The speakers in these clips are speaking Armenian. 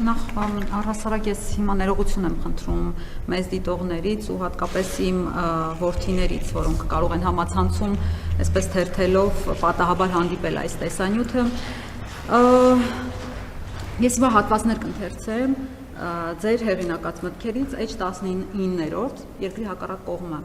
Նախ առհասարակ ես հիմա ներողություն եմ խնդրում մեզ դիտողներից ու հատկապես իմ որդիներից, որոնք կարող են համացանցում այսպես թերթելով պատահաբար հանդիպել այս տեսանյութը։ Ես հիմա հատվածներ կընթերցեմ ձեր հեղինակած մտքերից H19-րդ երկրի հակառակ կողմը։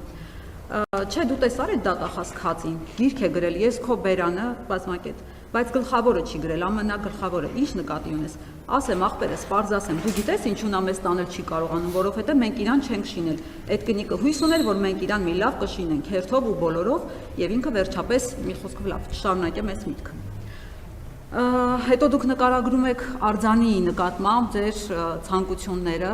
Չէ, դու տեսար այդ դատախազ քածին, գիրք է գրել, ես քո բերանը բազմակետ, բայց գլխավորը չի գրել, ամենագլխավորը, ինչ նկատի ունես։ Ասեմ, աղբերս, պարզ ասեմ, դու գիտես ինչու նա մեզ տանել չի կարողանում, որովհետև մենք իրան չենք շինել։ Այդ կնիկը հույս ուներ, որ մենք իրան մի լավ կշինենք, հերթով ու բոլորով, եւ ինքը վերջապես մի խոսքով լավ շարունակեմ այս միտքը։ Հետո դուք նկարագրում եք արձանի նկատմամբ ձեր ցանկությունները,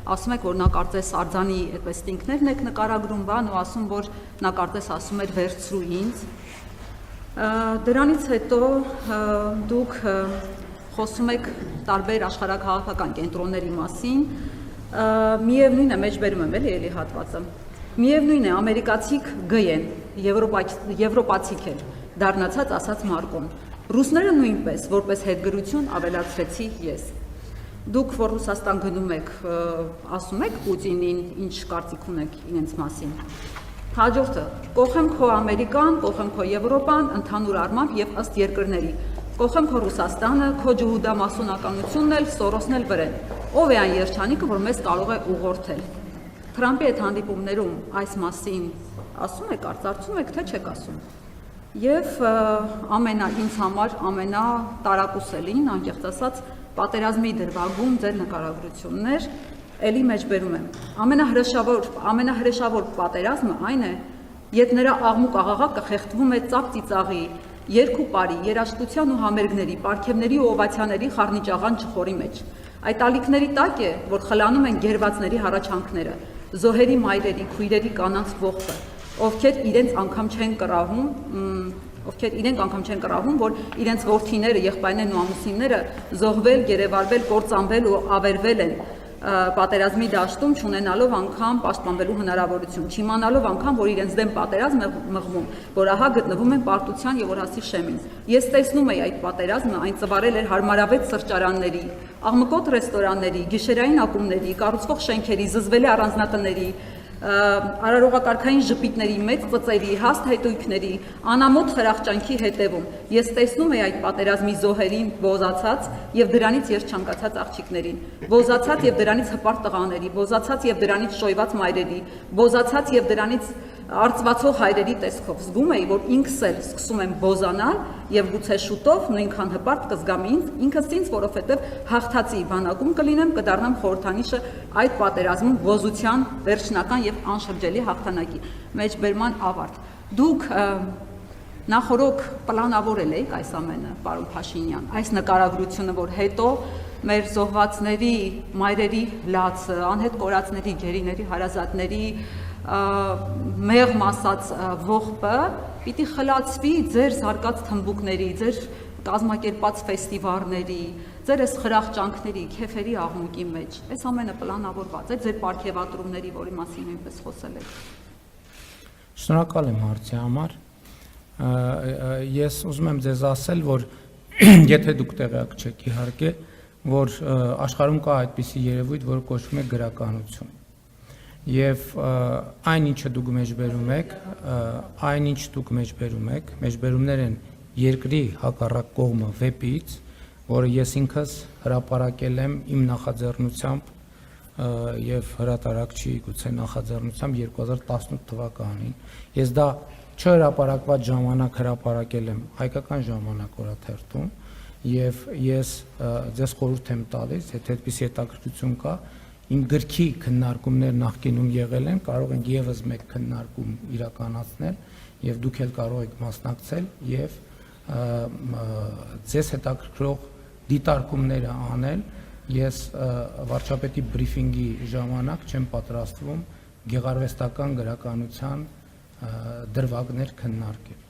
ասում եք, որ նա կարծես արձանի այդպես տինքներն եք նկարագրում, բան ու ասում, որ նա կարծես ասում էր վերցրու ինձ։ Դրանից հետո դուք խոսում եք տարբեր աշխարհակաղակական կենտրոնների մասին, միևնույն է, մեջբերում եմ էլի հատվածը։ Միևնույն է, ամերիկացիք գ են, եվրոպացիք էլ, դառնացած ասած Մարկոն։ Ռուսները նույնպես, որպես հետգրություն ավելացրեցի ես։ Դուք, որ Ռուսաստան գնում եք, ասում եք Պուտինին, ինչ կարծիք ունեք իրենց մասին։ Հաջորդը, կողեմ քո Ամերիկան, կողեմ քո Եվրոպան, ընդհանուր առմամբ եւ ըստ երկրների։ Կողեմ քո Ռուսաստանը, քո ջհուդամասոնականությունն էլ, Սորոսն էլ վրեն։ Ով է այն երջանիկը, որ մեզ կարող է ուղղորդել։ Թրամփի այդ հանդիպումներում այս մասին ասում եք, արծարծում եք, թե չեք ասում։ Եվ ինձ համար ամենատարակուսելին, անկեղծ ասած, պատերազմի դրվագում ձեր նկարագրություններ, էլի մեջբերում եմ։ Ամենահրեշավոր պատերազմը այն է, երբ նրա աղմուկ աղաղակը խեղդվում է ծափ ծիծաղի, երկու բարի, երաժշտության ու համերգների, պարգևների ու օվացիաների խառնիճաղան ճխորի մեջ։ Այդ ալիքների տակ է, որ խլանում են գերվածների հառաչանքները, զոհերի մայրերի, քույրերի կանանց ողբը, ովքեր իրենք անգամ չեն կռահում, որ իրենց որդիները, եղբայրներն ու ամուսինները զոհվել, գերեվարվել, կործանվել ու ավերվել են պատերազմի դաշտում, չունենալով անգամ պաշտպանվելու հնարավորություն, չիմանալով անգամ, որ իրենց դեմ պատերազմ է մղվում, որ ահա գտնվում են պարտության եւ օրհասի շեմին։ Ես տեսնում եի այդ պատերազմը, այն ծվարել էր հարմարավետ սրճարանների, աղմկոտ ռեստորանների, գիշերային ակումբների, կառուցվող շենքերի, զզվելի առանձնատների, արարողակարգային ժպիտների, մեծ ծծերի, հաստ հետույքների, անամոթ խրախճանքի հետևում։ Ես տեսնում եի այդ պատերազմի զոհերին բոզացած եւ դրանից երջանկացած աղջիկներին, բոզացած եւ դրանից հպարտ տղաների, բոզացած եւ դրանից շոյված մայրերի, բոզացած եւ դրանից արծվածող հայրերի տեսքով։ Զգում էի, որ ինքս էլ սկսում եմ բոզանալ եւ գուցե շուտով նույնքան հպարտ կզգամ ինքս ինձ, որովհետեւ հաղթածի բանակում կլինեմ, կդառնամ խորհրդանիշը այդ պատերազմում բոզության վերջնական եւ անշրջելի հաղթանակի։ Մեջբերման ավարտ։ Դուք նախորոք պլանավորել եք այս ամենը, պարոն Փաշինյան, այս նկարագրությունը, որ հետո մեր զոհվածների մայրերի լացը, անհետ կորածների, գերիների, հարազատների մեղմ ասած ողբը պիտի խլացվի ձեր զարգաց թմբուկների, ձեր կազմակերպած ֆեստիվալների, ձեր այս խրախճանքների, քեֆերի աղմուկի մեջ։ Այս ամենը պլանավորված է ձեր պարգևատրումների, որի մասին նույնպես խոսել եք։ Շնորհակալ եմ հարցի համար։ Ես ուզում եմ ձեզ ասել, որ եթե դուք տեղյակ չեք իհարկե, որ աշխարհում կա այդպիսի երևույթ, որը կոչվում է գրականություն։ Եվ այն ինչը դուք մեջբերում եք, մեջբերումներ են երկրի հակառակ կողմը վեպից, որը ես ինքս հրապարակել եմ իմ նախաձեռնությամբ եւ հրատարակչի գուցե նախաձեռնությամբ 2018 թվականին։ Ես դա չհրապարակված ժամանակ հրապարակել եմ Հայկական ժամանակ օրաթերթում եւ ես ձեզ խորհուրդ եմ տալիս, եթե այդպիսի հետաքրքրություն կա, իմ գրքի քննարկումներ նախկինում եղել են, կարող ենք եւս մեկ քննարկում իրականացնել եւ դուք էլ կարող եք մասնակցել եւ ձեզ հետաքրքրող դիտարկումները անել։ Ես վարչապետի բրիֆինգի ժամանակ չեմ պատրաստվում գեղարվեստական գրականության դրվագներ քննարկել։